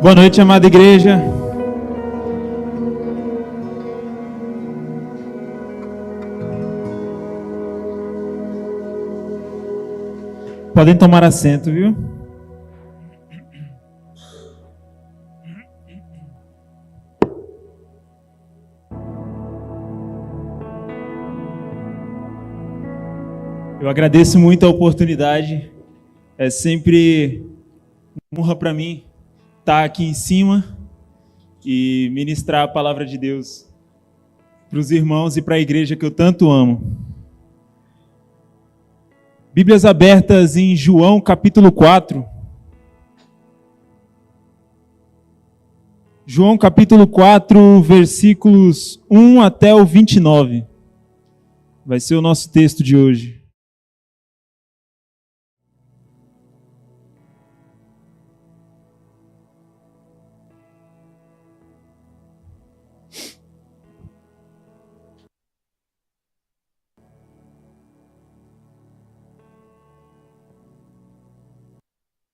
Boa noite, amada igreja. Podem tomar assento, viu? Eu agradeço muito a oportunidade. É sempre uma honra para mim estar aqui em cima e ministrar a palavra de Deus para os irmãos e para a igreja que eu tanto amo. Bíblias abertas em João capítulo 4. João capítulo 4, versículos 1 até o 29. Vai ser o nosso texto de hoje.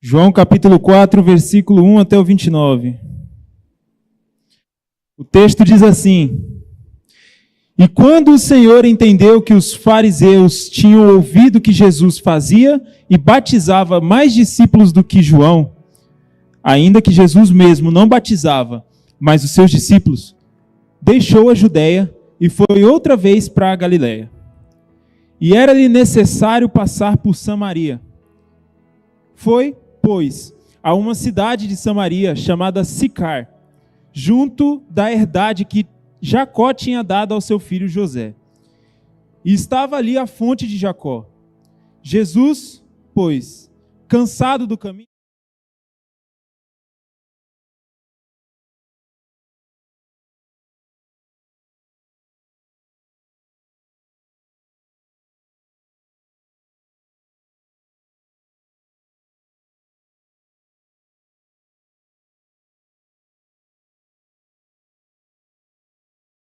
João capítulo 4, versículo 1 até o 29. O texto diz assim: E quando o Senhor entendeu que os fariseus tinham ouvido que Jesus fazia e batizava mais discípulos do que João, ainda que Jesus mesmo não batizava, mas os seus discípulos, deixou a Judeia e foi outra vez para a Galiléia. E era-lhe necessário passar por Samaria. Foi, pois, a uma cidade de Samaria chamada Sicar, junto da herdade que Jacó tinha dado ao seu filho José. E estava ali a fonte de Jacó. Jesus, pois, cansado do caminho,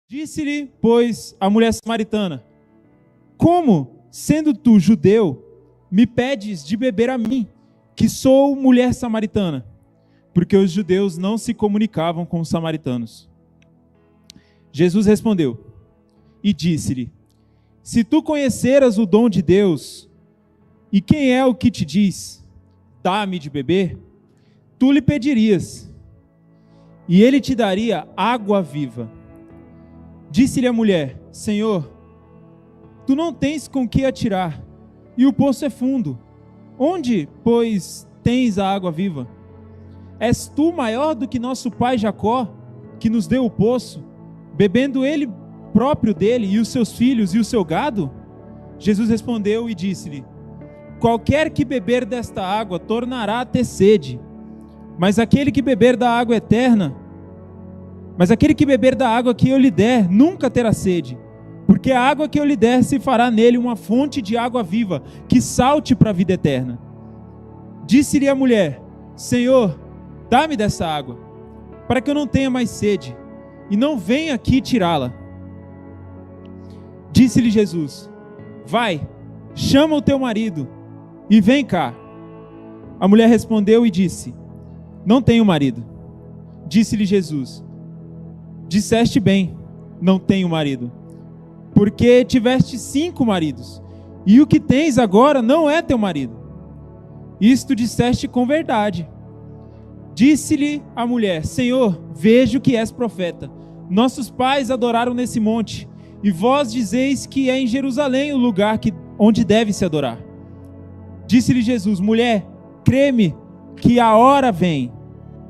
disse-lhe, pois, a mulher samaritana: Como, sendo tu judeu, me pedes de beber a mim, que sou mulher samaritana? Porque os judeus não se comunicavam com os samaritanos. Jesus respondeu e disse-lhe: Se tu conheceras o dom de Deus, e quem é o que te diz, dá-me de beber, tu lhe pedirias, e ele te daria água viva. Disse-lhe a mulher: Senhor, tu não tens com que atirar, e o poço é fundo. Onde, pois, tens a água viva? És tu maior do que nosso pai Jacó, que nos deu o poço, bebendo ele próprio dele, e os seus filhos, e o seu gado? Jesus respondeu e disse-lhe: Qualquer que beber desta água tornará a ter sede, mas aquele que beber da água que eu lhe der, nunca terá sede, porque a água que eu lhe der se fará nele uma fonte de água viva, que salte para a vida eterna. Disse-lhe a mulher: Senhor, dá-me dessa água, para que eu não tenha mais sede, e não venha aqui tirá-la. Disse-lhe Jesus: Vai, chama o teu marido, e vem cá. A mulher respondeu e disse: Não tenho marido. Disse-lhe Jesus: Disseste bem, não tenho marido, porque tiveste 5 maridos, e o que tens agora não é teu marido. Isto disseste com verdade. Disse-lhe a mulher: Senhor, vejo que és profeta. Nossos pais adoraram nesse monte, e vós dizeis que é em Jerusalém o lugar onde deve se adorar. Disse-lhe Jesus: Mulher, crê-me que a hora vem,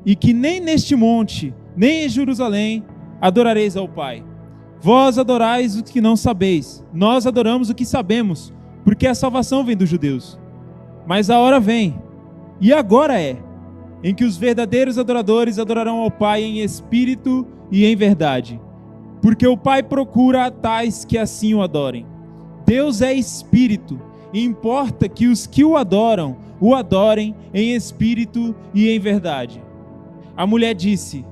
e que nem neste monte, nem em Jerusalém, adorareis ao Pai. Vós adorais o que não sabeis, nós adoramos o que sabemos, porque a salvação vem dos judeus. Mas a hora vem, e agora é, em que os verdadeiros adoradores adorarão ao Pai em espírito e em verdade, porque o Pai procura tais que assim o adorem. Deus é espírito, e importa que os que o adorem em espírito e em verdade. A mulher disse: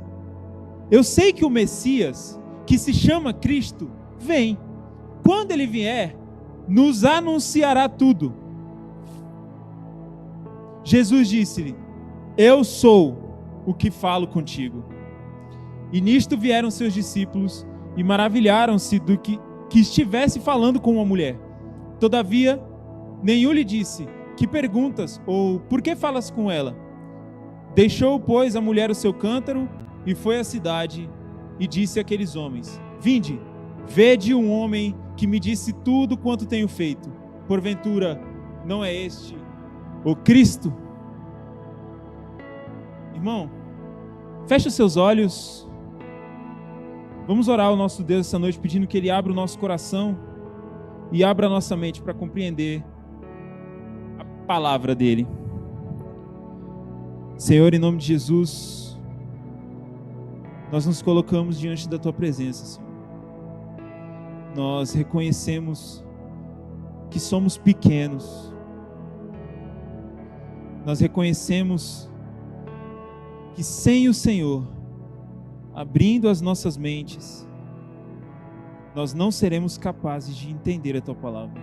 Eu sei que o Messias, que se chama Cristo, vem. Quando ele vier, nos anunciará tudo. Jesus disse-lhe: Eu sou o que falo contigo. E nisto vieram seus discípulos e maravilharam-se do que estivesse falando com uma mulher. Todavia, nenhum lhe disse: que perguntas? Ou por que falas com ela? Deixou, pois, a mulher o seu cântaro e foi à cidade e disse àqueles homens: vinde, vede um homem que me disse tudo quanto tenho feito. Porventura, não é este o Cristo? Irmão, feche os seus olhos. Vamos orar ao nosso Deus essa noite, pedindo que Ele abra o nosso coração e abra a nossa mente para compreender a palavra dEle. Senhor, em nome de Jesus, nós nos colocamos diante da Tua presença, Senhor. Nós reconhecemos que somos pequenos. Nós reconhecemos que sem o Senhor abrindo as nossas mentes, nós não seremos capazes de entender a Tua palavra.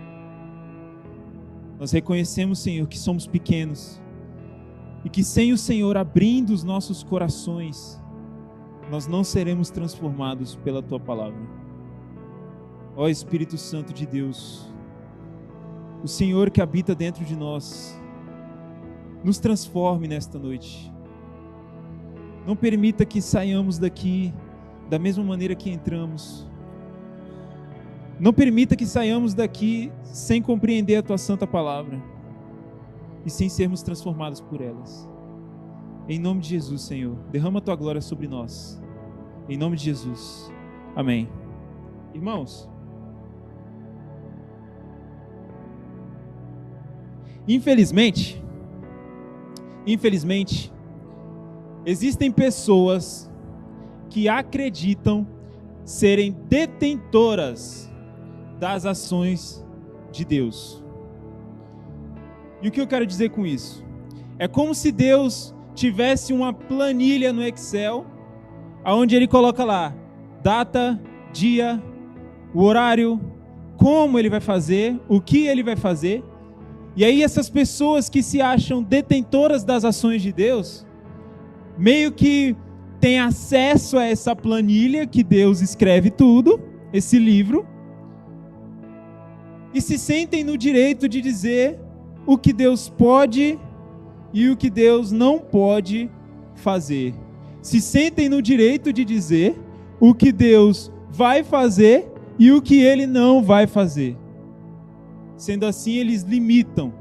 Nós reconhecemos, Senhor, que somos pequenos e que sem o Senhor abrindo os nossos corações, nós não seremos transformados pela Tua palavra. Ó Espírito Santo de Deus, o Senhor que habita dentro de nós, nos transforme nesta noite. Não permita que saiamos daqui da mesma maneira que entramos. Não permita que saiamos daqui sem compreender a Tua santa palavra e sem sermos transformados por elas. Em nome de Jesus, Senhor, derrama a Tua glória sobre nós. Em nome de Jesus. Amém. Irmãos, infelizmente, existem pessoas que acreditam serem detentoras das ações de Deus. E o que eu quero dizer com isso? É como se Deus tivesse uma planilha no Excel, onde Ele coloca lá data, dia, o horário, como Ele vai fazer, o que Ele vai fazer. E aí essas pessoas que se acham detentoras das ações de Deus, meio que tem acesso a essa planilha que Deus escreve tudo, esse livro, e se sentem no direito de dizer o que Deus pode e o que Deus não pode fazer. Se sentem no direito de dizer o que Deus vai fazer e o que Ele não vai fazer. Sendo assim, eles limitam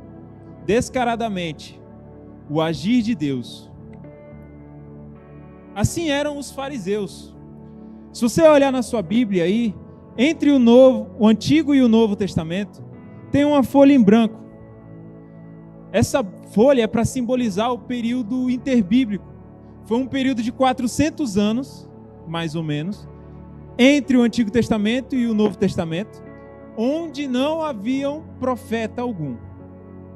descaradamente o agir de Deus. Assim eram os fariseus. Se você olhar na sua Bíblia aí, entre o Antigo e o Novo Testamento, tem uma folha em branco. Essa folha é para simbolizar o período interbíblico. Foi um período de 400 anos, mais ou menos, entre o Antigo Testamento e o Novo Testamento, onde não haviam profeta algum.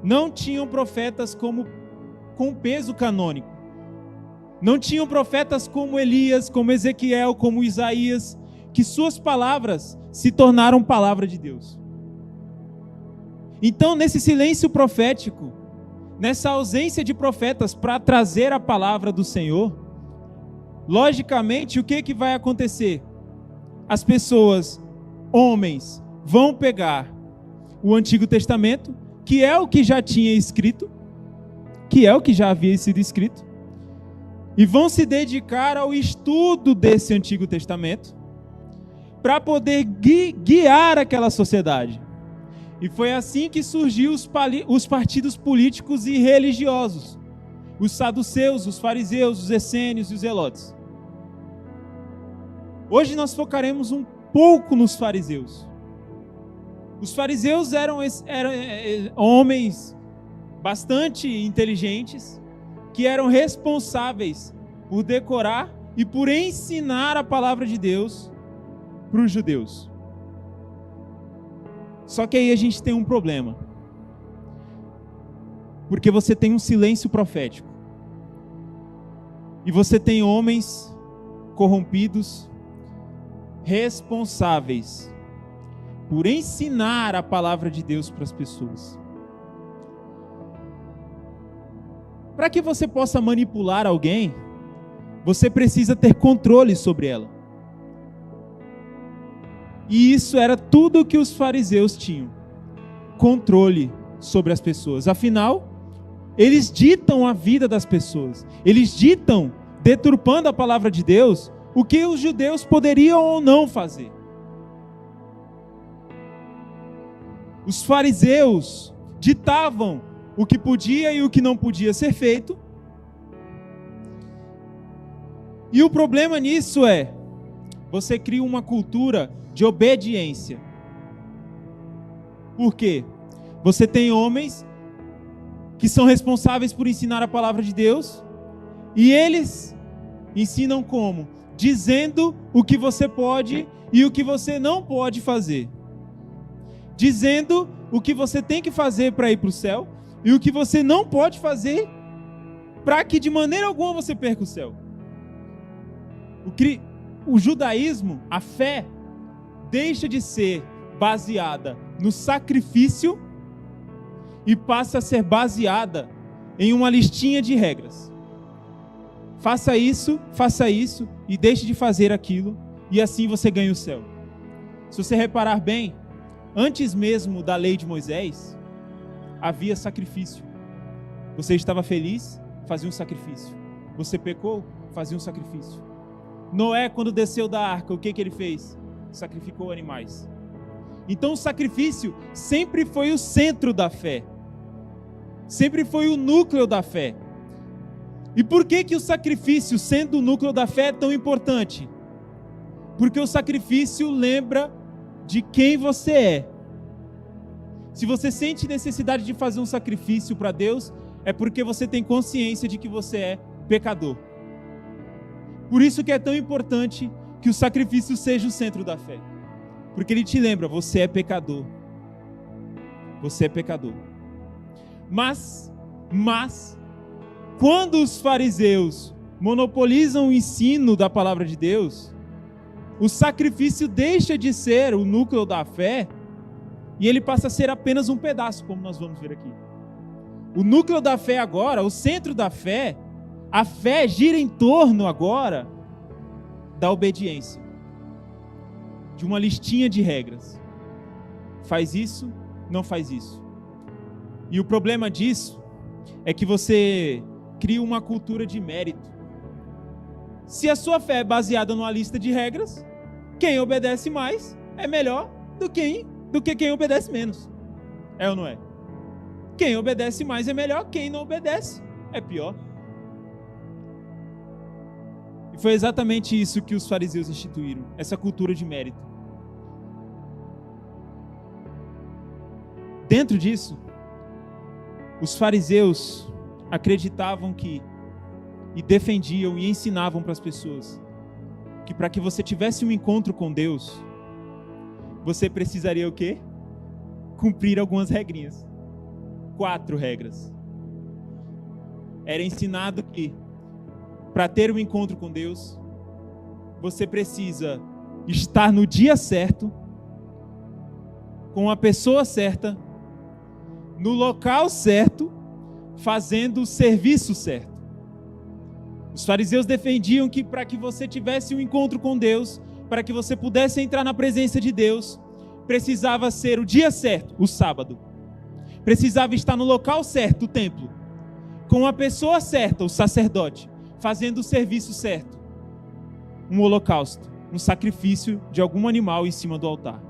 Não tinham profetas com peso canônico. Não tinham profetas como Elias, como Ezequiel, como Isaías, que suas palavras se tornaram palavra de Deus. Então, nesse silêncio profético, nessa ausência de profetas para trazer a palavra do Senhor, logicamente, o que vai acontecer? As pessoas, homens, vão pegar o Antigo Testamento, que é o que já tinha escrito, que é o que já havia sido escrito, e vão se dedicar ao estudo desse Antigo Testamento para poder guiar aquela sociedade. E foi assim que surgiu os partidos políticos e religiosos, os saduceus, os fariseus, os essênios e os zelotes. Hoje nós focaremos um pouco nos fariseus. Os fariseus eram homens bastante inteligentes, que eram responsáveis por decorar e por ensinar a palavra de Deus para os judeus. Só que aí a gente tem um problema, porque você tem um silêncio profético, e você tem homens corrompidos, responsáveis por ensinar a palavra de Deus para as pessoas. Para que você possa manipular alguém, você precisa ter controle sobre ela. E isso era tudo que os fariseus tinham. Controle sobre as pessoas. Afinal, eles ditam a vida das pessoas. Eles ditam, deturpando a palavra de Deus, o que os judeus poderiam ou não fazer. Os fariseus ditavam o que podia e o que não podia ser feito. E o problema nisso é, você cria uma cultura de obediência. Por quê? Você tem homens que são responsáveis por ensinar a palavra de Deus, e eles ensinam como? Dizendo o que você pode e o que você não pode fazer. Dizendo o que você tem que fazer para ir para o céu e o que você não pode fazer para que de maneira alguma você perca o céu. O judaísmo, a fé, deixa de ser baseada no sacrifício e passa a ser baseada em uma listinha de regras. Faça isso e deixe de fazer aquilo, e assim você ganha o céu. Se você reparar bem, antes mesmo da lei de Moisés, havia sacrifício. Você estava feliz, fazia um sacrifício. Você pecou, fazia um sacrifício. Noé, quando desceu da arca, o que ele fez? Sacrificou animais. Então o sacrifício sempre foi o centro da fé. Sempre foi o núcleo da fé. E por que o sacrifício, sendo o núcleo da fé, é tão importante? Porque o sacrifício lembra de quem você é. Se você sente necessidade de fazer um sacrifício para Deus, é porque você tem consciência de que você é pecador. Por isso que é tão importante que o sacrifício seja o centro da fé. Porque ele te lembra, você é pecador. Você é pecador. Mas, quando os fariseus monopolizam o ensino da palavra de Deus, o sacrifício deixa de ser o núcleo da fé e ele passa a ser apenas um pedaço, como nós vamos ver aqui. O núcleo da fé agora, o centro da fé, a fé gira em torno agora da obediência, de uma listinha de regras. Faz isso, não faz isso. E o problema disso é que você cria uma cultura de mérito. Se a sua fé é baseada numa lista de regras, quem obedece mais é melhor do que quem obedece menos. É ou não é? Quem obedece mais é melhor, quem não obedece é pior. E foi exatamente isso que os fariseus instituíram, essa cultura de mérito. Dentro disso, os fariseus acreditavam que, e defendiam e ensinavam para as pessoas, que para que você tivesse um encontro com Deus, você precisaria o quê? Cumprir algumas regrinhas. 4 regras. Era ensinado que, para ter um encontro com Deus, você precisa estar no dia certo, com a pessoa certa, no local certo, fazendo o serviço certo. Os fariseus defendiam que para que você tivesse um encontro com Deus, para que você pudesse entrar na presença de Deus, precisava ser o dia certo, o sábado. Precisava estar no local certo, o templo, com a pessoa certa, o sacerdote, fazendo o serviço certo. Um holocausto, um sacrifício de algum animal em cima do altar.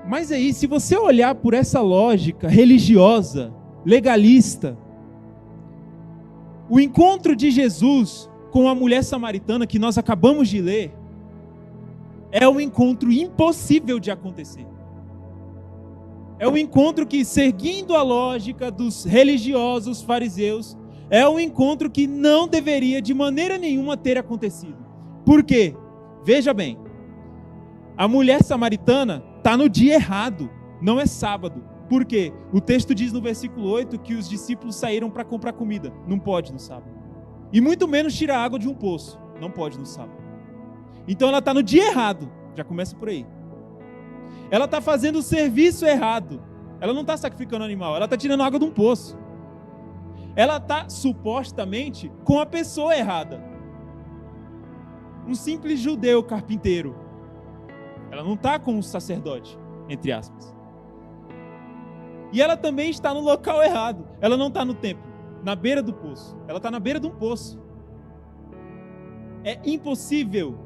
Mas aí, se você olhar por essa lógica religiosa, legalista, o encontro de Jesus com a mulher samaritana que nós acabamos de ler, é um encontro impossível de acontecer. É um encontro que, seguindo a lógica dos religiosos fariseus, é um encontro que não deveria de maneira nenhuma ter acontecido. Por quê? Veja bem, a mulher samaritana está no dia errado, não é sábado. Por quê? O texto diz no versículo 8 que os discípulos saíram para comprar comida. Não pode no sábado. E muito menos tirar água de um poço. Não pode no sábado. Então ela está no dia errado. Já começa por aí. Ela está fazendo o serviço errado. Ela não está sacrificando animal. Ela está tirando água de um poço. ela está supostamente com a pessoa errada. Um simples judeu carpinteiro. Ela não está com um sacerdote, entre aspas. E ela também está no local errado. Ela não está no templo, na beira do poço. Ela está na beira de um poço. É impossível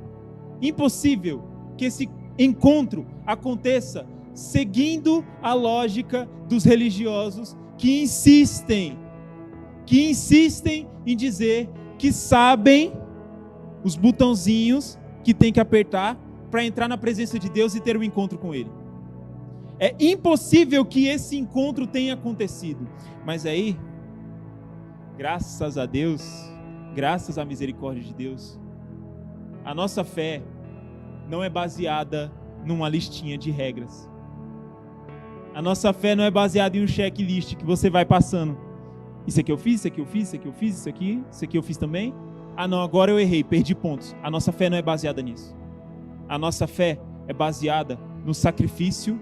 que esse encontro aconteça seguindo a lógica dos religiosos que insistem em dizer que sabem os botãozinhos que tem que apertar para entrar na presença de Deus e ter um encontro com Ele. É impossível que esse encontro tenha acontecido. Mas aí, graças a Deus, graças à misericórdia de Deus, a nossa fé não é baseada numa listinha de regras. A nossa fé não é baseada em um checklist que você vai passando. Isso aqui eu fiz, isso aqui eu fiz, isso aqui eu fiz, isso aqui eu fiz também. Ah não, agora eu errei, perdi pontos. A nossa fé não é baseada nisso. A nossa fé é baseada no sacrifício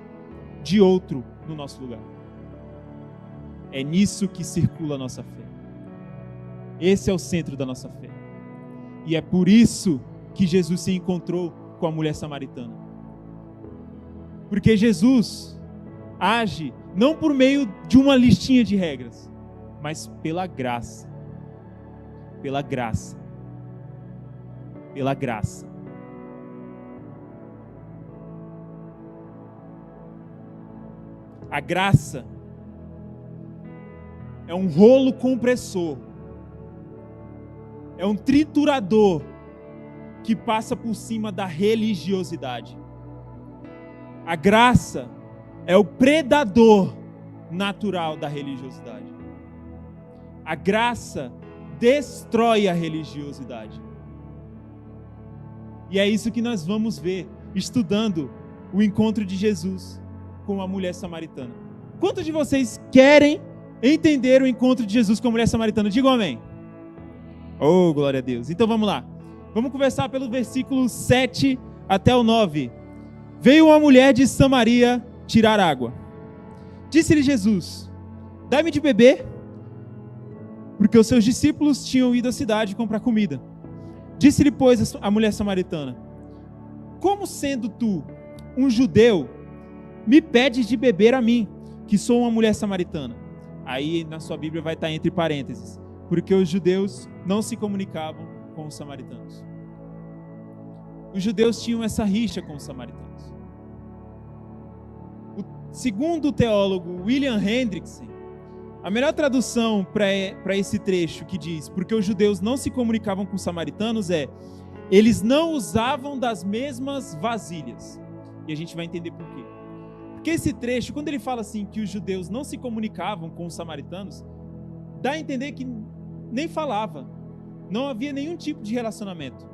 de outro no nosso lugar. É nisso que circula a nossa fé. Esse é o centro da nossa fé. E é por isso que Jesus se encontrou com a mulher samaritana. Porque Jesus age não por meio de uma listinha de regras, mas pela graça. Pela graça. Pela graça. A graça é um rolo compressor. É um triturador que passa por cima da religiosidade. A graça é o predador natural da religiosidade. A graça destrói a religiosidade. E é isso que nós vamos ver estudando o encontro de Jesus com a mulher samaritana. Quantos de vocês querem entender o encontro de Jesus com a mulher samaritana? Digam amém. Oh, glória a Deus. Então vamos lá. Vamos conversar pelo versículo 7 até o 9. Veio uma mulher de Samaria tirar água. Disse-lhe Jesus: dai-me de beber, porque os seus discípulos tinham ido à cidade comprar comida. Disse-lhe, pois, a mulher samaritana: como sendo tu um judeu, me pedes de beber a mim, que sou uma mulher samaritana? Aí na sua Bíblia vai estar entre parênteses, porque os judeus não se comunicavam com os samaritanos. Os judeus tinham essa rixa com os samaritanos. Segundo o teólogo William Hendrickson, a melhor tradução para esse trecho que diz, porque os judeus não se comunicavam com os samaritanos, é: eles não usavam das mesmas vasilhas. E a gente vai entender por quê. Porque esse trecho, quando ele fala assim que os judeus não se comunicavam com os samaritanos, dá a entender que nem falava, não havia nenhum tipo de relacionamento.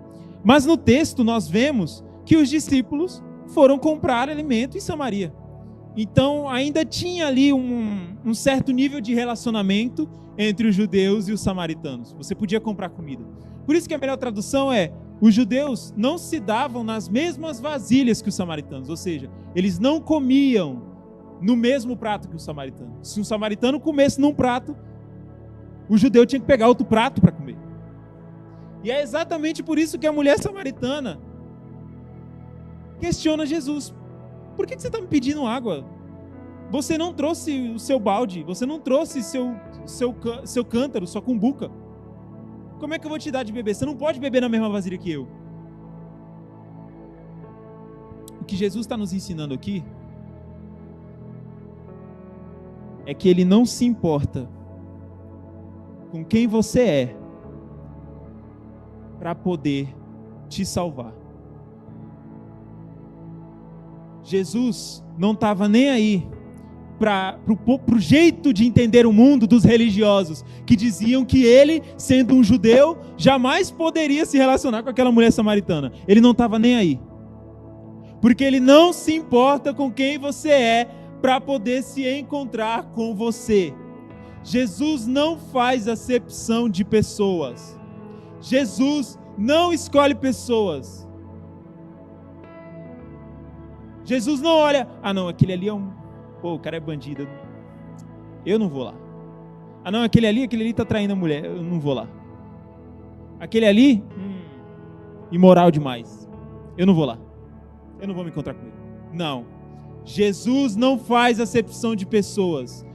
Mas no texto nós vemos que os discípulos foram comprar alimento em Samaria. Então ainda tinha ali um certo nível de relacionamento entre os judeus e os samaritanos. Você podia comprar comida. Por isso que a melhor tradução é: os judeus não se davam nas mesmas vasilhas que os samaritanos. Ou seja, eles não comiam no mesmo prato que os samaritanos. Se um samaritano comesse num prato, o judeu tinha que pegar outro prato para comer. E é exatamente por isso que a mulher samaritana questiona Jesus: por que você está me pedindo água? Você não trouxe o seu balde, você não trouxe seu cântaro, sua cumbuca. Como é que eu vou te dar de beber? Você não pode beber na mesma vasilha que eu. O que Jesus está nos ensinando aqui é que Ele não se importa com quem você é para poder te salvar. Jesus não estava nem aí para o jeito de entender o mundo dos religiosos, que diziam que ele, sendo um judeu, jamais poderia se relacionar com aquela mulher samaritana. Ele não estava nem aí. Porque ele não se importa com quem você é para poder se encontrar com você. Jesus não faz acepção de pessoas. Jesus não escolhe pessoas. Jesus não olha: ah não, aquele ali é um... pô, o cara é bandido, eu não vou lá. Ah não, aquele ali está traindo a mulher, eu não vou lá. Aquele ali, imoral demais, eu não vou lá. Eu não vou me encontrar com ele. Não. Jesus não faz acepção de pessoas.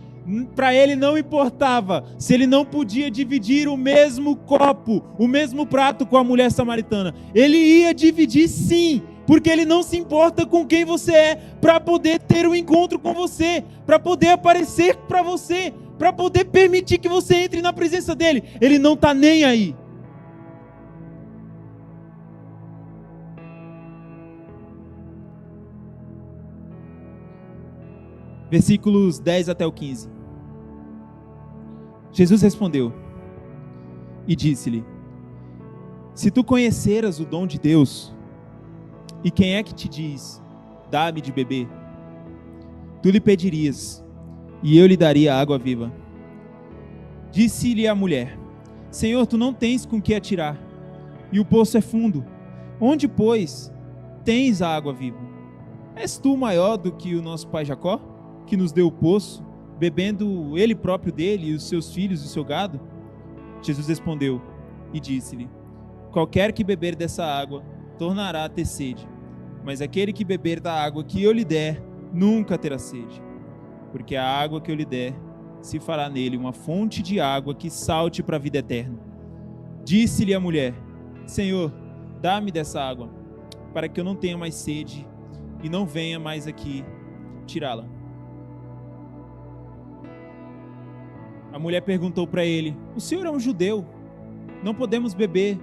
Para ele não importava se ele não podia dividir o mesmo copo, o mesmo prato com a mulher samaritana. Ele ia dividir sim, porque ele não se importa com quem você é, para poder ter um encontro com você, para poder aparecer para você, para poder permitir que você entre na presença dele. Ele não está nem aí. Versículos 10 até o 15. Jesus respondeu e disse-lhe: se tu conheceras o dom de Deus, e quem é que te diz, dá-me de beber, tu lhe pedirias, e eu lhe daria água viva. Disse-lhe a mulher: Senhor, tu não tens com que atirar, e o poço é fundo. Onde, pois, tens a água viva? És tu maior do que o nosso pai Jacó, que nos deu o poço, bebendo ele próprio dele, e os seus filhos e o seu gado? Jesus respondeu e disse-lhe: qualquer que beber dessa água tornará a ter sede, mas aquele que beber da água que eu lhe der nunca terá sede, porque a água que eu lhe der se fará nele uma fonte de água que salte para a vida eterna. Disse-lhe a mulher: Senhor, dá-me dessa água, para que eu não tenha mais sede e não venha mais aqui tirá-la. A mulher perguntou para ele: o senhor é um judeu, não podemos beber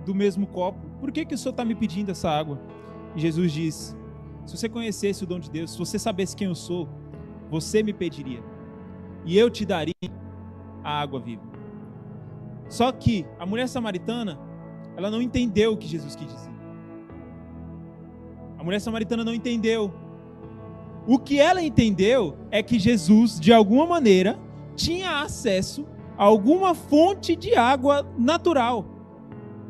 do mesmo copo, por que o senhor está me pedindo essa água? E Jesus diz: se você conhecesse o dom de Deus, se você sabesse quem eu sou, você me pediria, e eu te daria a água viva. Só que a mulher samaritana, ela não entendeu o que Jesus quis dizer. A mulher samaritana não entendeu. O que ela entendeu é que Jesus, de alguma maneira, tinha acesso a alguma fonte de água natural.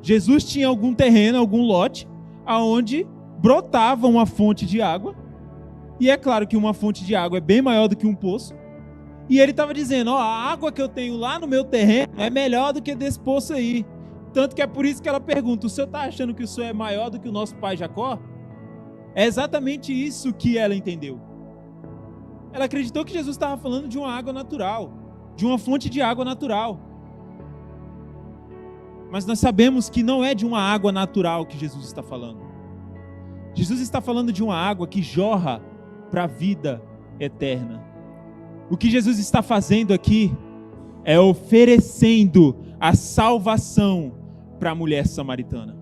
Jesus tinha algum terreno, algum lote, aonde brotava uma fonte de água. E é claro que uma fonte de água é bem maior do que um poço. E ele estava dizendo: a água que eu tenho lá no meu terreno é melhor do que desse poço aí. Tanto que é por isso que ela pergunta: o senhor está achando que o senhor é maior do que o nosso pai Jacó? É exatamente isso que ela entendeu. Ela acreditou que Jesus estava falando de uma água natural, de uma fonte de água natural. Mas nós sabemos que não é de uma água natural que Jesus está falando. Jesus está falando de uma água que jorra para a vida eterna. O que Jesus está fazendo aqui é oferecendo a salvação para a mulher samaritana.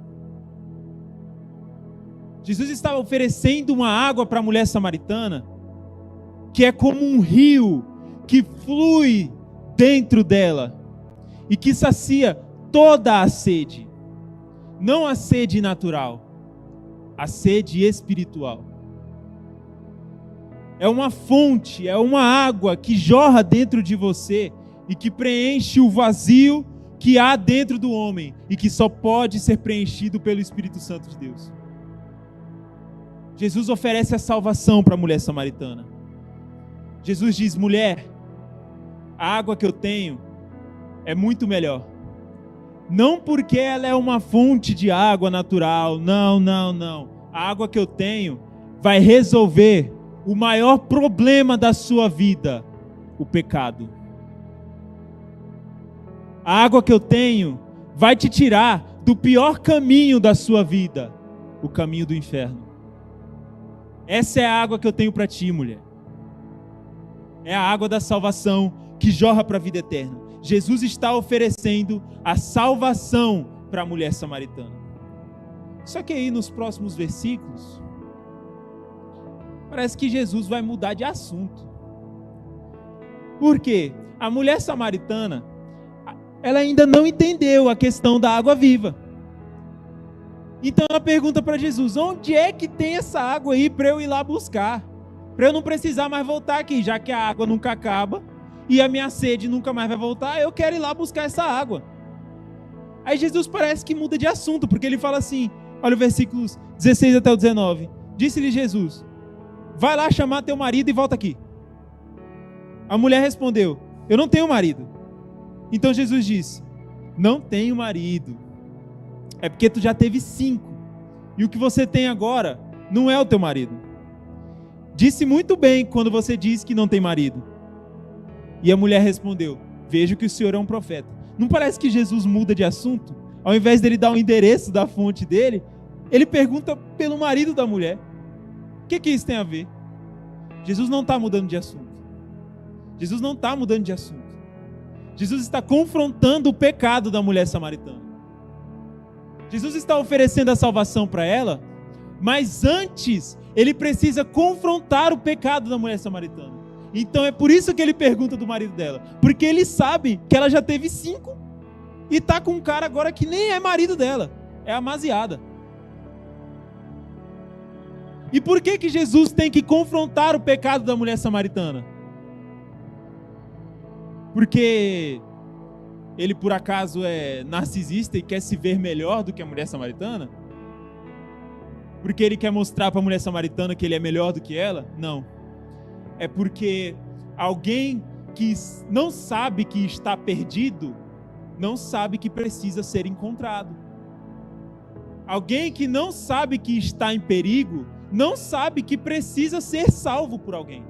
Jesus está oferecendo uma água para a mulher samaritana que é como um rio que flui dentro dela e que sacia toda a sede. Não a sede natural, a sede espiritual. É uma fonte, é uma água que jorra dentro de você e que preenche o vazio que há dentro do homem e que só pode ser preenchido pelo Espírito Santo de Deus. Jesus oferece a salvação para a mulher samaritana. Jesus diz: mulher, a água que eu tenho é muito melhor. Não porque ela é uma fonte de água natural, não. A água que eu tenho vai resolver o maior problema da sua vida, o pecado. A água que eu tenho vai te tirar do pior caminho da sua vida, o caminho do inferno. Essa é a água que eu tenho para ti, mulher. É a água da salvação que jorra para a vida eterna. Jesus está oferecendo a salvação para a mulher samaritana. Só que aí nos próximos versículos, parece que Jesus vai mudar de assunto. Por quê? A mulher samaritana, ela ainda não entendeu a questão da água viva. Então ela pergunta para Jesus: onde é que tem essa água aí para eu ir lá buscar? Para eu não precisar mais voltar aqui, já que a água nunca acaba e a minha sede nunca mais vai voltar, eu quero ir lá buscar essa água. Aí Jesus parece que muda de assunto, porque ele fala assim, olha o versículos 16 até o 19. Disse-lhe Jesus: vai lá chamar teu marido e volta aqui. A mulher respondeu: eu não tenho marido. Então Jesus disse: não tenho marido. É porque tu já teve 5. E o que você tem agora não é o teu marido. Disse muito bem quando você diz que não tem marido. E a mulher respondeu: vejo que o senhor é um profeta. Não parece que Jesus muda de assunto? Ao invés dele dar o endereço da fonte dele, ele pergunta pelo marido da mulher. O que isso tem a ver? Jesus não está mudando de assunto. Jesus não está mudando de assunto. Jesus está confrontando o pecado da mulher samaritana. Jesus está oferecendo a salvação para ela, mas antes ele precisa confrontar o pecado da mulher samaritana. Então é por isso que ele pergunta do marido dela, porque ele sabe que ela já teve 5 e está com um cara agora que nem é marido dela, é amasiada. E por que Jesus tem que confrontar o pecado da mulher samaritana? Porque ele por acaso é narcisista e quer se ver melhor do que a mulher samaritana? Porque ele quer mostrar para a mulher samaritana que ele é melhor do que ela? Não. É porque alguém que não sabe que está perdido, não sabe que precisa ser encontrado. Alguém que não sabe que está em perigo, não sabe que precisa ser salvo por alguém.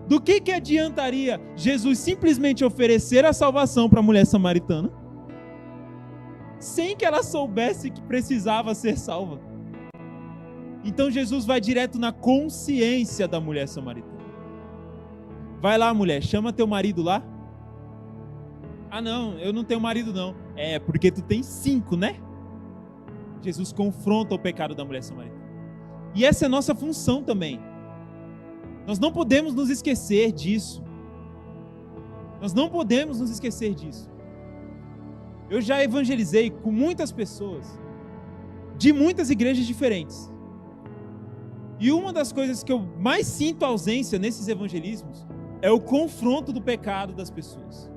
Do que adiantaria Jesus simplesmente oferecer a salvação para a mulher samaritana, sem que ela soubesse que precisava ser salva? Então Jesus vai direto na consciência da mulher samaritana. Vai lá, mulher, chama teu marido lá. Ah não, eu não tenho marido não. É, porque tu tem 5, né? Jesus confronta o pecado da mulher samaritana. E essa é a nossa função também. Nós não podemos nos esquecer disso. Nós não podemos nos esquecer disso. Eu já evangelizei com muitas pessoas, de muitas igrejas diferentes. E uma das coisas que eu mais sinto ausência nesses evangelismos é o confronto do pecado das pessoas.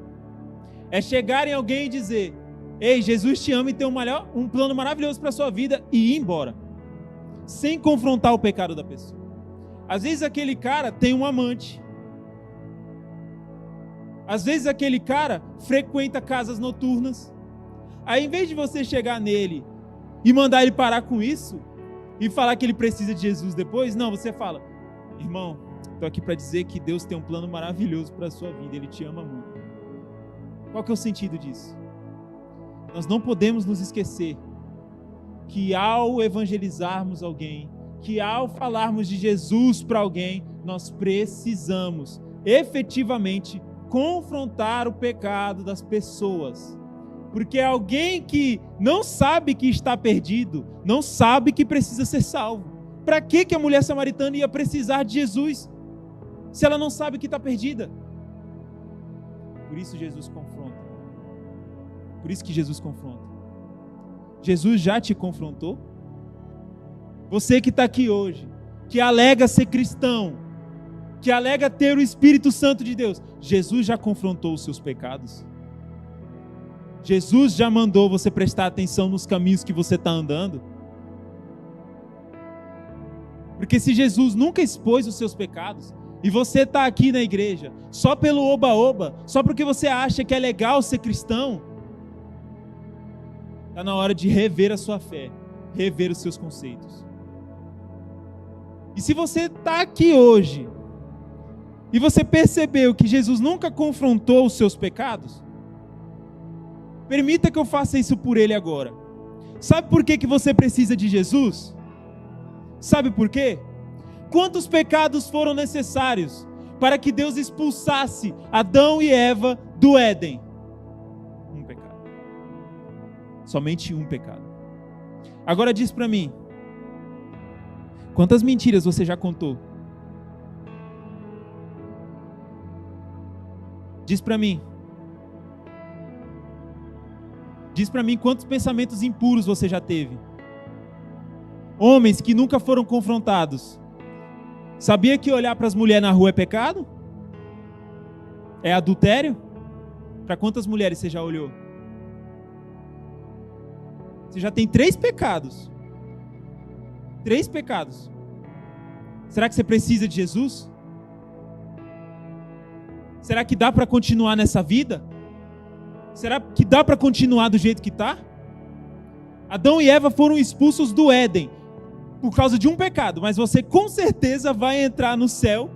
É chegar em alguém e dizer: ei, Jesus te ama e tem um plano maravilhoso para a sua vida, e ir embora, sem confrontar o pecado da pessoa. Às vezes aquele cara tem um amante. Às vezes aquele cara frequenta casas noturnas. Aí, em vez de você chegar nele e mandar ele parar com isso e falar que ele precisa de Jesus depois, não, você fala: irmão, estou aqui para dizer que Deus tem um plano maravilhoso para a sua vida, Ele te ama muito. Qual que é o sentido disso? Nós não podemos nos esquecer que ao evangelizarmos alguém, que ao falarmos de Jesus para alguém, nós precisamos efetivamente confrontar o pecado das pessoas. Porque alguém que não sabe que está perdido, não sabe que precisa ser salvo. Para que a mulher samaritana ia precisar de Jesus, se ela não sabe que está perdida? Por isso Jesus confronta. Por isso que Jesus confronta. Jesus já te confrontou? Você que está aqui hoje, que alega ser cristão, que alega ter o Espírito Santo de Deus, Jesus já confrontou os seus pecados? Jesus já mandou você prestar atenção nos caminhos que você está andando? Porque se Jesus nunca expôs os seus pecados, e você está aqui na igreja só pelo oba-oba, só porque você acha que é legal ser cristão, está na hora de rever a sua fé, rever os seus conceitos. E se você está aqui hoje e você percebeu que Jesus nunca confrontou os seus pecados, permita que eu faça isso por ele agora. Sabe por que você precisa de Jesus? Sabe por quê? Quantos pecados foram necessários para que Deus expulsasse Adão e Eva do Éden? Um pecado. Somente um pecado. Agora diz para mim, quantas mentiras você já contou? Diz para mim. Diz para mim quantos pensamentos impuros você já teve. Homens que nunca foram confrontados. Sabia que olhar para as mulheres na rua é pecado? É adultério? Para quantas mulheres você já olhou? Você já tem 3 pecados. 3 pecados. Será que você precisa de Jesus? Será que dá para continuar nessa vida? Será que dá para continuar do jeito que está? Adão e Eva foram expulsos do Éden por causa de um pecado, mas você com certeza vai entrar no céu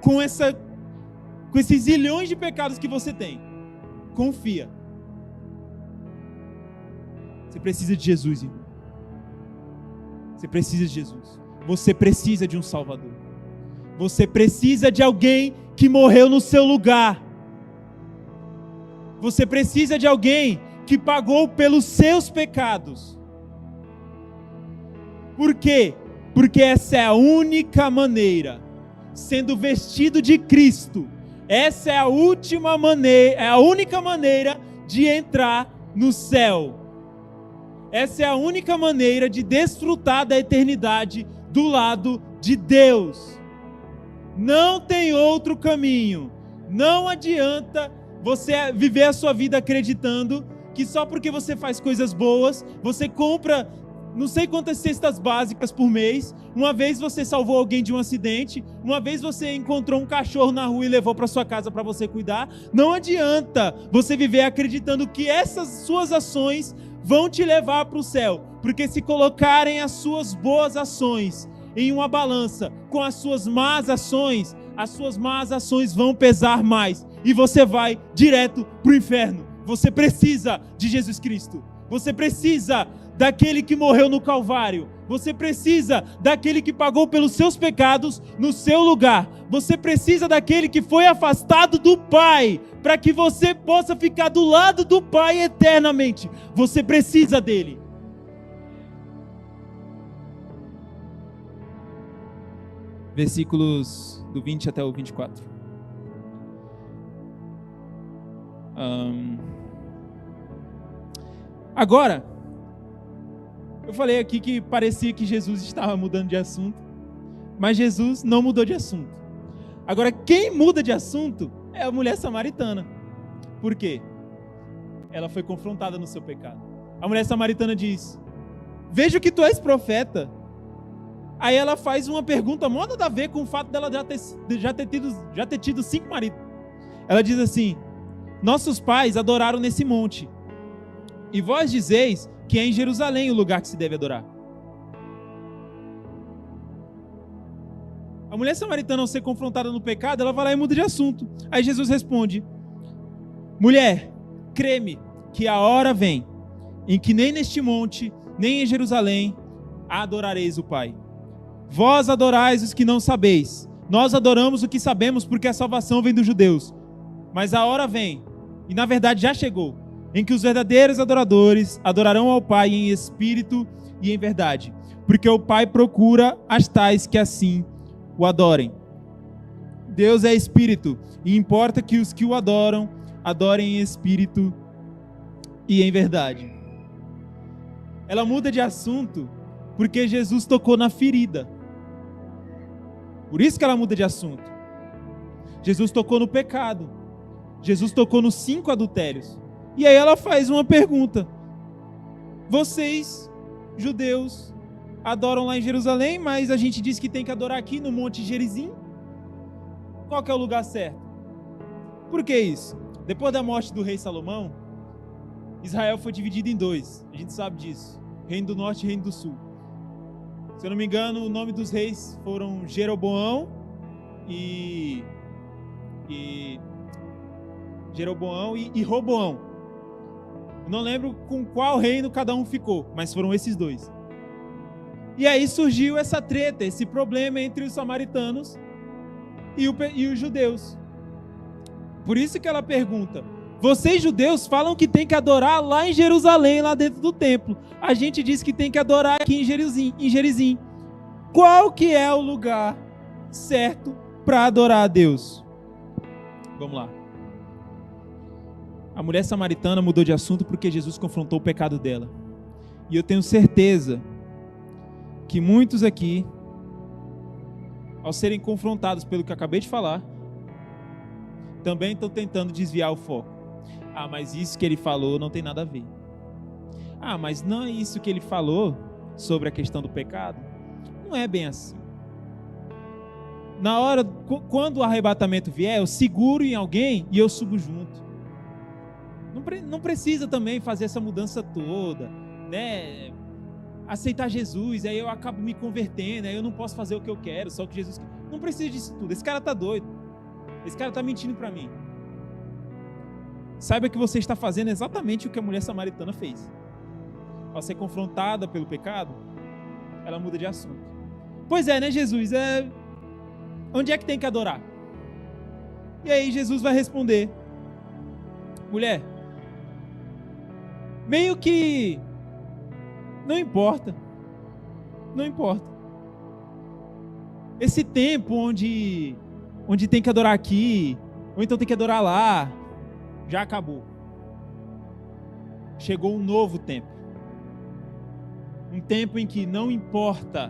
com esses zilhões de pecados que você tem. Confia. Você precisa de Jesus, irmão. Você precisa de Jesus. Você precisa de um Salvador. Você precisa de alguém que morreu no seu lugar. Você precisa de alguém que pagou pelos seus pecados. Por quê? Porque essa é a única maneira, sendo vestido de Cristo, essa é a única maneira de entrar no céu. Essa é a única maneira de desfrutar da eternidade do lado de Deus. Não tem outro caminho. Não adianta você viver a sua vida acreditando que só porque você faz coisas boas, você compra não sei quantas cestas básicas por mês, uma vez você salvou alguém de um acidente, uma vez você encontrou um cachorro na rua e levou para sua casa para você cuidar. Não adianta você viver acreditando que essas suas ações vão te levar para o céu, porque se colocarem as suas boas ações em uma balança com as suas más ações vão pesar mais e você vai direto para o inferno. Você precisa de Jesus Cristo. Você precisa daquele que morreu no Calvário. Você precisa daquele que pagou pelos seus pecados no seu lugar. Você precisa daquele que foi afastado do Pai, para que você possa ficar do lado do Pai eternamente. Você precisa dele. Versículos do 20 até o 24. Agora, eu falei aqui que parecia que Jesus estava mudando de assunto, mas Jesus não mudou de assunto. Agora, quem muda de assunto é a mulher samaritana. Por quê? Ela foi confrontada no seu pecado. A mulher samaritana diz: vejo que tu és profeta. Aí ela faz uma pergunta mó nada a ver com o fato dela já ter tido 5 maridos. Ela diz assim: nossos pais adoraram nesse monte, e vós dizeis que é em Jerusalém o lugar que se deve adorar. A mulher samaritana, ao ser confrontada no pecado, ela vai lá e muda de assunto. Aí Jesus responde: mulher, crê-me que a hora vem em que nem neste monte, nem em Jerusalém adorareis o Pai. Vós adorais os que não sabeis. Nós adoramos o que sabemos, porque a salvação vem dos judeus. Mas a hora vem, e na verdade já chegou, em que os verdadeiros adoradores adorarão ao Pai em espírito e em verdade, porque o Pai procura as tais que assim o adorem. Deus é espírito, e importa que os que o adoram, adorem em espírito e em verdade. Ela muda de assunto porque Jesus tocou na ferida. Por isso que ela muda de assunto. Jesus tocou no pecado. Jesus tocou nos 5 adultérios. E aí ela faz uma pergunta: vocês, judeus, adoram lá em Jerusalém, mas a gente diz que tem que adorar aqui no Monte Gerizim? Qual que é o lugar certo? Por que isso? Depois da morte do rei Salomão, Israel foi dividido em 2. A gente sabe disso. Reino do Norte e Reino do Sul. Se eu não me engano, o nome dos reis foram Jeroboão e Roboão. Eu não lembro com qual reino cada um ficou, mas foram esses 2. E aí surgiu essa treta, esse problema entre os samaritanos e os judeus. Por isso que ela pergunta: vocês judeus falam que tem que adorar lá em Jerusalém, lá dentro do templo. A gente diz que tem que adorar aqui em Gerizim. Qual que é o lugar certo para adorar a Deus? Vamos lá. A mulher samaritana mudou de assunto porque Jesus confrontou o pecado dela. E eu tenho certeza que muitos aqui, ao serem confrontados pelo que eu acabei de falar, também estão tentando desviar o foco. Ah, mas isso que ele falou não tem nada a ver. Ah, mas não é isso que ele falou sobre a questão do pecado? Não é bem assim. Na hora, quando o arrebatamento vier, eu seguro em alguém e eu subo junto. Não precisa também fazer essa mudança toda, né? Aceitar Jesus, aí eu acabo me convertendo, aí eu não posso fazer o que eu quero, só que Jesus... Não precisa disso tudo. Esse cara tá doido. Esse cara tá mentindo para mim. Saiba que você está fazendo exatamente o que a mulher samaritana fez. Ao ser confrontada pelo pecado, ela muda de assunto. Pois é, né, Jesus? Onde é que tem que adorar? E aí Jesus vai responder: mulher, meio que não importa. Não importa. Esse tempo onde tem que adorar aqui, ou então tem que adorar lá, já acabou. Chegou um novo tempo. Um tempo em que não importa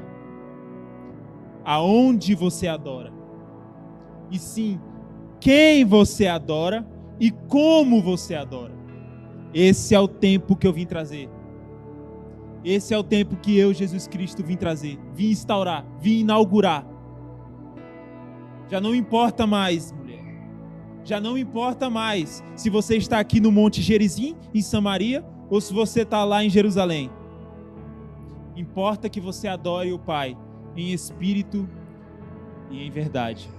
aonde você adora, e sim quem você adora e como você adora. Esse é o tempo que eu vim trazer. Esse é o tempo que eu, Jesus Cristo, vim trazer, vim instaurar, vim inaugurar. Já não importa mais, mulher. Já não importa mais se você está aqui no Monte Gerizim, em Samaria, ou se você está lá em Jerusalém. Importa que você adore o Pai em espírito e em verdade.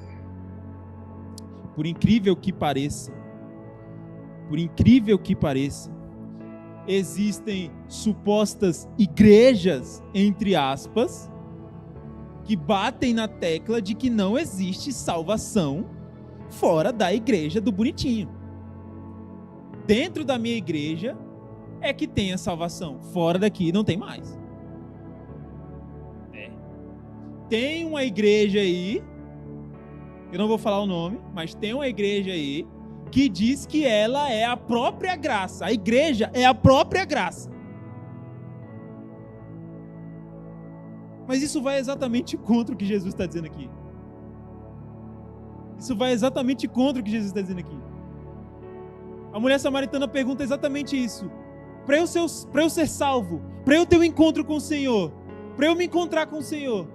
Por incrível que pareça, existem supostas igrejas, entre aspas, que batem na tecla de que não existe salvação fora da igreja do bonitinho. Dentro da minha igreja é que tem a salvação, fora daqui não tem mais. Tem uma igreja aí, eu não vou falar o nome, mas tem uma igreja aí que diz que ela é a própria graça. A igreja é a própria graça. Mas isso vai exatamente contra o que Jesus está dizendo aqui. Isso vai exatamente contra o que Jesus está dizendo aqui. A mulher samaritana pergunta exatamente isso. Para eu ser salvo, para eu ter um encontro com o Senhor, para eu me encontrar com o Senhor,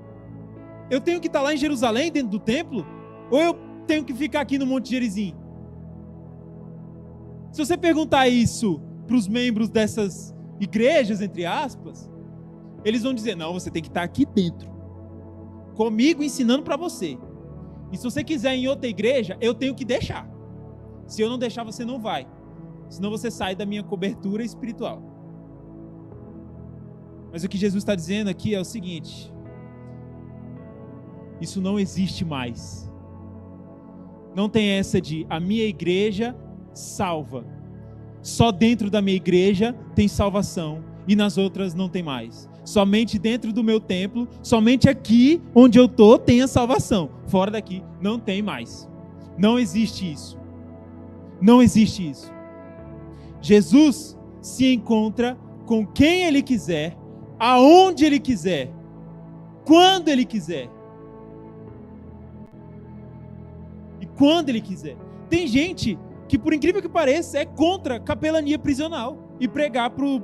eu tenho que estar lá em Jerusalém, dentro do templo? Ou eu tenho que ficar aqui no Monte Gerizim? Se você perguntar isso para os membros dessas igrejas, entre aspas, eles vão dizer: não, você tem que estar aqui dentro, comigo ensinando para você. E se você quiser ir em outra igreja, eu tenho que deixar. Se eu não deixar, você não vai. Senão você sai da minha cobertura espiritual. Mas o que Jesus está dizendo aqui é o seguinte: isso não existe mais. Não tem essa de a minha igreja salva. Só dentro da minha igreja tem salvação e nas outras não tem mais. Somente dentro do meu templo, somente aqui onde eu estou tem a salvação. Fora daqui não tem mais. Não existe isso. Não existe isso. Jesus se encontra com quem Ele quiser, aonde Ele quiser, quando Ele quiser. E quando Ele quiser. Tem gente que, por incrível que pareça, é contra capelania prisional e pregar pros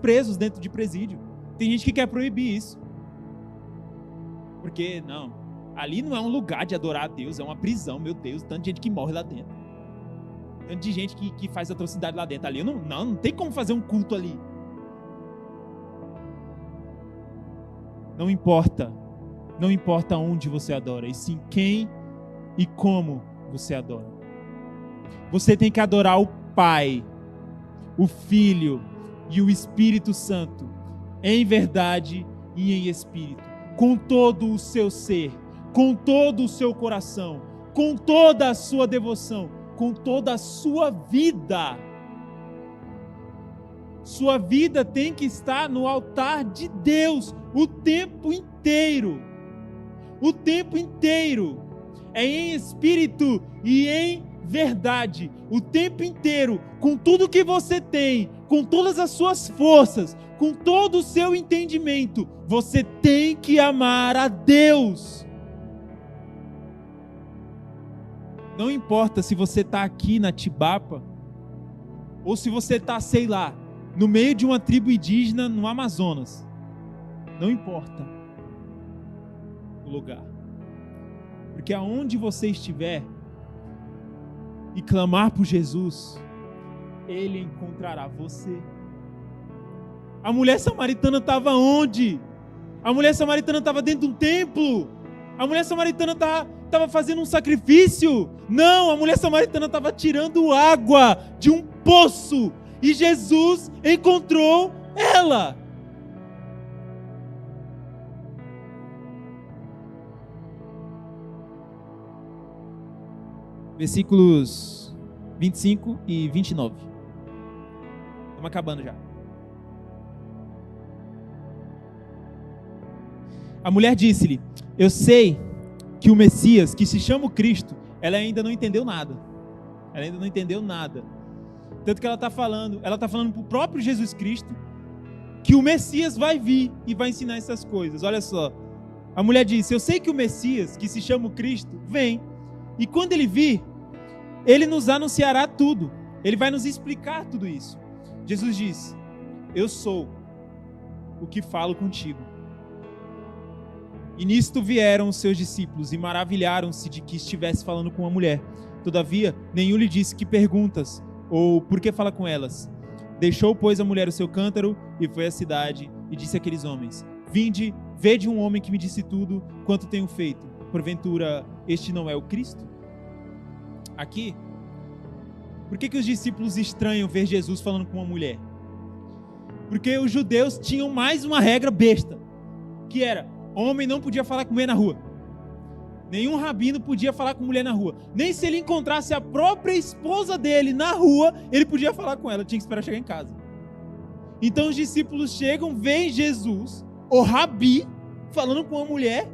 presos dentro de presídio. Tem gente que quer proibir isso. Porque, não, ali não é um lugar de adorar a Deus, é uma prisão, meu Deus, tanto de gente que morre lá dentro. Tanto de gente que faz atrocidade lá dentro. Ali não tem como fazer um culto ali. Não importa onde você adora, e sim quem e como você adora. Você tem que adorar o Pai, o Filho e o Espírito Santo, em verdade e em espírito, com todo o seu ser, com todo o seu coração, com toda a sua devoção, com toda a sua vida. Sua vida tem que estar no altar de Deus o tempo inteiro. O tempo inteiro. É em espírito e em verdade. O tempo inteiro, com tudo que você tem, com todas as suas forças, com todo o seu entendimento, você tem que amar a Deus. Não importa se você está aqui na Tibapa, ou se você está, sei lá, no meio de uma tribo indígena no Amazonas. Não importa o lugar. Porque aonde você estiver, e clamar por Jesus, Ele encontrará você. A mulher samaritana estava onde? A mulher samaritana estava dentro de um templo. A mulher samaritana estava fazendo um sacrifício. Não, a mulher samaritana estava tirando água de um poço. E Jesus encontrou ela. Versículos 25 e 29. Estamos acabando já. A mulher disse-lhe: eu sei que o Messias, que se chama o Cristo, ela ainda não entendeu nada. Ela ainda não entendeu nada. Tanto que ela está falando para o próprio Jesus Cristo que o Messias vai vir e vai ensinar essas coisas. Olha só. A mulher disse: eu sei que o Messias, que se chama o Cristo, vem. E quando ele vir, ele nos anunciará tudo. Ele vai nos explicar tudo isso. Jesus disse: eu sou o que falo contigo. E nisto vieram os seus discípulos e maravilharam-se de que estivesse falando com uma mulher. Todavia, nenhum lhe disse: que perguntas? Ou por que fala com elas? Deixou, pois, a mulher o seu cântaro e foi à cidade e disse àqueles homens: vinde, vede um homem que me disse tudo quanto tenho feito. Porventura, este não é o Cristo? Aqui, por que os discípulos estranham ver Jesus falando com uma mulher? Porque os judeus tinham mais uma regra besta, que era: homem não podia falar com mulher na rua. Nenhum rabino podia falar com mulher na rua. Nem se ele encontrasse a própria esposa dele na rua, ele podia falar com ela. Tinha que esperar chegar em casa. Então os discípulos chegam, veem Jesus, o rabi, falando com uma mulher.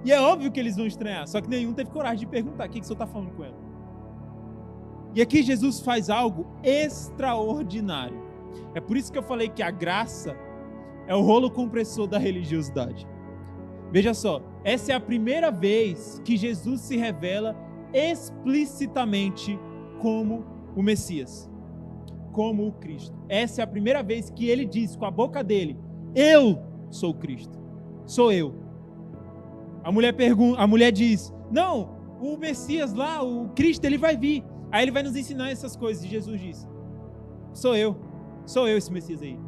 E é óbvio que eles vão estranhar. Só que nenhum teve coragem de perguntar: o que o senhor está falando com ela? E aqui Jesus faz algo extraordinário. É por isso que eu falei que a graça é o rolo compressor da religiosidade. Veja só, essa é a primeira vez que Jesus se revela explicitamente como o Messias, como o Cristo. Essa é a primeira vez que ele diz com a boca dele: eu sou o Cristo, sou eu. A mulher diz: não, o Messias lá, o Cristo, ele vai vir. Aí ele vai nos ensinar essas coisas. E Jesus diz: sou eu esse Messias aí.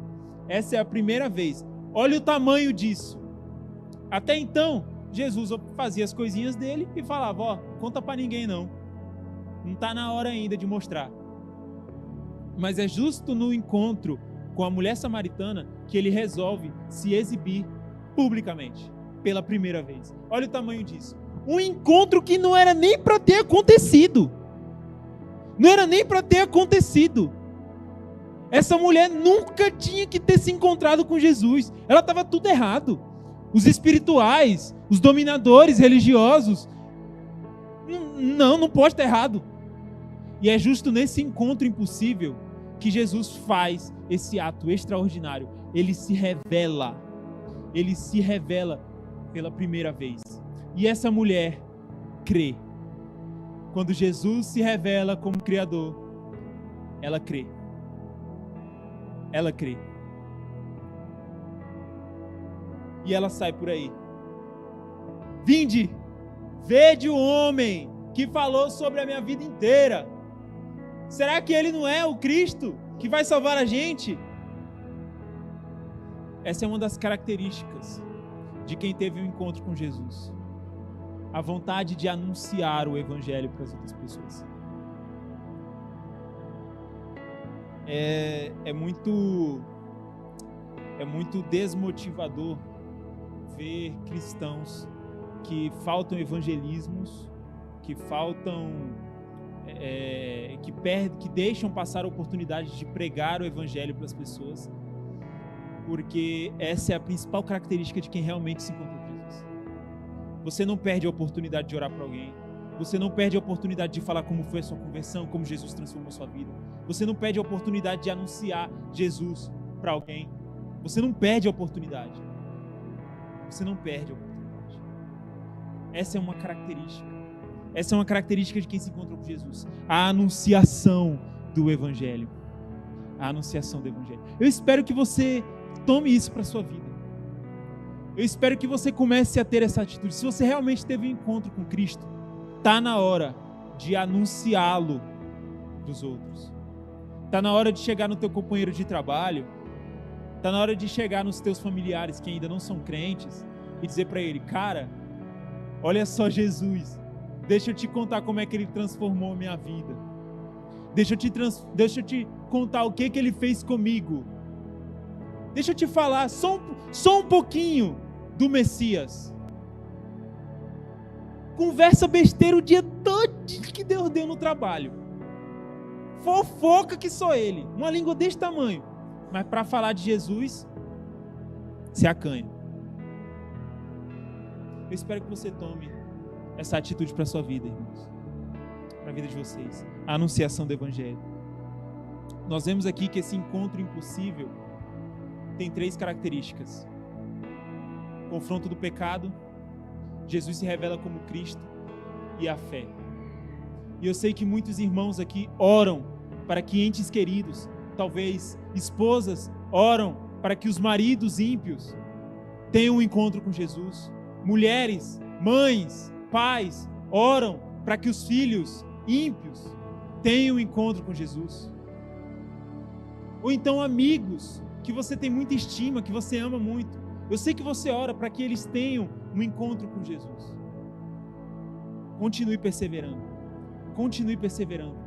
Essa é a primeira vez. Olha o tamanho disso. Até então, Jesus fazia as coisinhas dele e falava: ó, conta pra ninguém não. Não tá na hora ainda de mostrar. Mas é justo no encontro com a mulher samaritana que ele resolve se exibir publicamente, pela primeira vez. Olha o tamanho disso. Um encontro que não era nem para ter acontecido. Não era nem para ter acontecido. Essa mulher nunca tinha que ter se encontrado com Jesus. Ela estava tudo errado. Os espirituais, os dominadores religiosos, não pode estar errado. E é justo nesse encontro impossível que Jesus faz esse ato extraordinário. Ele se revela pela primeira vez. E essa mulher crê. Quando Jesus se revela como Criador, ela crê. Ela crê. E ela sai por aí: vinde, vede o homem que falou sobre a minha vida inteira. Será que ele não é o Cristo que vai salvar a gente? Essa é uma das características de quem teve um encontro com Jesus: a vontade de anunciar o Evangelho para as outras pessoas. É muito desmotivador ver cristãos que faltam evangelismos, que deixam passar a oportunidade de pregar o Evangelho para as pessoas, porque essa é a principal característica de quem realmente se encontrou com Jesus. Você não perde a oportunidade de orar para alguém. Você não perde a oportunidade de falar como foi a sua conversão, como Jesus transformou a sua vida. Você não perde a oportunidade de anunciar Jesus para alguém. Você não perde a oportunidade. Você não perde a oportunidade. Essa é uma característica. Essa é uma característica de quem se encontrou com Jesus. A anunciação do Evangelho. A anunciação do Evangelho. Eu espero que você tome isso para a sua vida. Eu espero que você comece a ter essa atitude. Se você realmente teve um encontro com Cristo, está na hora de anunciá-lo dos outros. Está na hora de chegar no teu companheiro de trabalho, está na hora de chegar nos teus familiares que ainda não são crentes e dizer para ele: cara, olha só Jesus, deixa eu te contar como é que ele transformou a minha vida. Deixa eu te contar o que ele fez comigo. Deixa eu te falar só um pouquinho do Messias. Conversa besteira o dia todo que Deus deu no trabalho. Fofoca que só ele. Uma língua desse tamanho. Mas para falar de Jesus, se acanha. Eu espero que você tome essa atitude para a sua vida, irmãos. Para a vida de vocês. A anunciação do Evangelho. Nós vemos aqui que esse encontro impossível tem 3 características. Confronto do pecado, Jesus se revela como Cristo e a fé. E eu sei que muitos irmãos aqui oram para que entes queridos, talvez esposas, oram para que os maridos ímpios tenham um encontro com Jesus. Mulheres, mães, pais, oram para que os filhos ímpios tenham um encontro com Jesus. Ou então amigos que você tem muita estima, que você ama muito. Eu sei que você ora para que eles tenham um encontro com Jesus. Continue perseverando. Continue perseverando.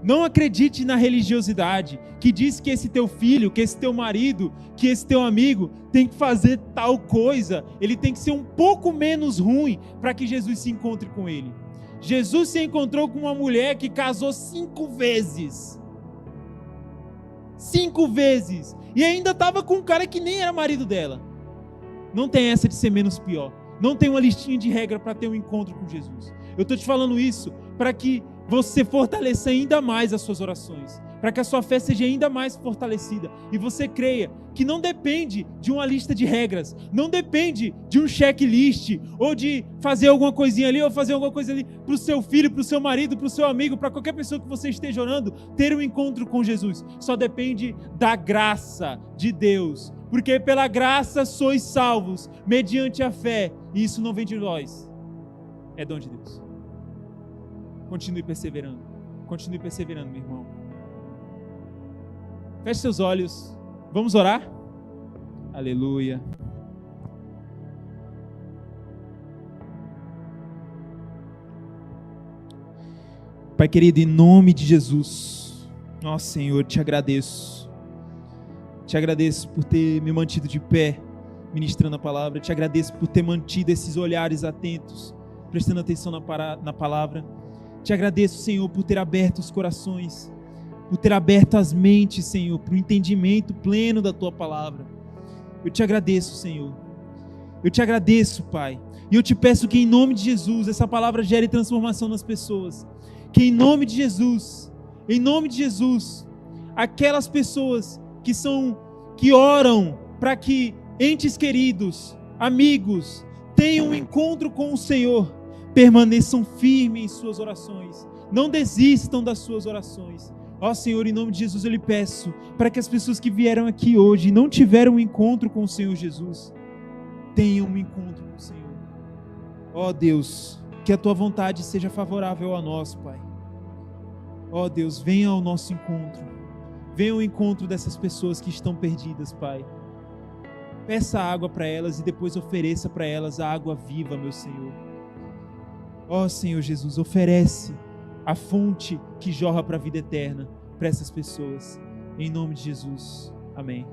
Não acredite na religiosidade que diz que esse teu filho, que esse teu marido, que esse teu amigo tem que fazer tal coisa. Ele tem que ser um pouco menos ruim para que Jesus se encontre com ele. Jesus se encontrou com uma mulher que casou 5 vezes. 5 vezes. E ainda estava com um cara que nem era marido dela. Não tem essa de ser menos pior. Não tem uma listinha de regra para ter um encontro com Jesus. Eu estou te falando isso para que você fortaleça ainda mais as suas orações. Para que a sua fé seja ainda mais fortalecida. E você creia que não depende de uma lista de regras. Não depende de um checklist. Ou de fazer alguma coisinha ali, ou fazer alguma coisa ali para o seu filho, para o seu marido, para o seu amigo, para qualquer pessoa que você esteja orando, ter um encontro com Jesus. Só depende da graça de Deus. Porque pela graça sois salvos, mediante a fé. E isso não vem de nós. É dom de Deus. Continue perseverando. Continue perseverando, meu irmão. Feche seus olhos. Vamos orar? Aleluia. Pai querido, em nome de Jesus, nosso Senhor, te agradeço. Te agradeço por ter me mantido de pé, ministrando a palavra. Te agradeço por ter mantido esses olhares atentos, prestando atenção na palavra. Te agradeço, Senhor, por ter aberto os corações, por ter aberto as mentes, Senhor, para o entendimento pleno da Tua palavra. Eu te agradeço, Senhor. Eu te agradeço, Pai. E eu te peço que em nome de Jesus, essa palavra gere transformação nas pessoas. Que em nome de Jesus, aquelas pessoas que oram para que entes queridos, amigos, tenham um encontro com o Senhor, permaneçam firmes em suas orações, não desistam das suas orações. Ó Senhor, em nome de Jesus eu lhe peço, para que as pessoas que vieram aqui hoje e não tiveram um encontro com o Senhor Jesus, tenham um encontro com o Senhor. Ó Deus, que a Tua vontade seja favorável a nós, Pai. Ó Deus, venha ao nosso encontro, venha ao encontro dessas pessoas que estão perdidas, Pai. Peça água para elas e depois ofereça para elas a água viva, meu Senhor. Ó Senhor Jesus, oferece a fonte que jorra para a vida eterna para essas pessoas. Em nome de Jesus. Amém.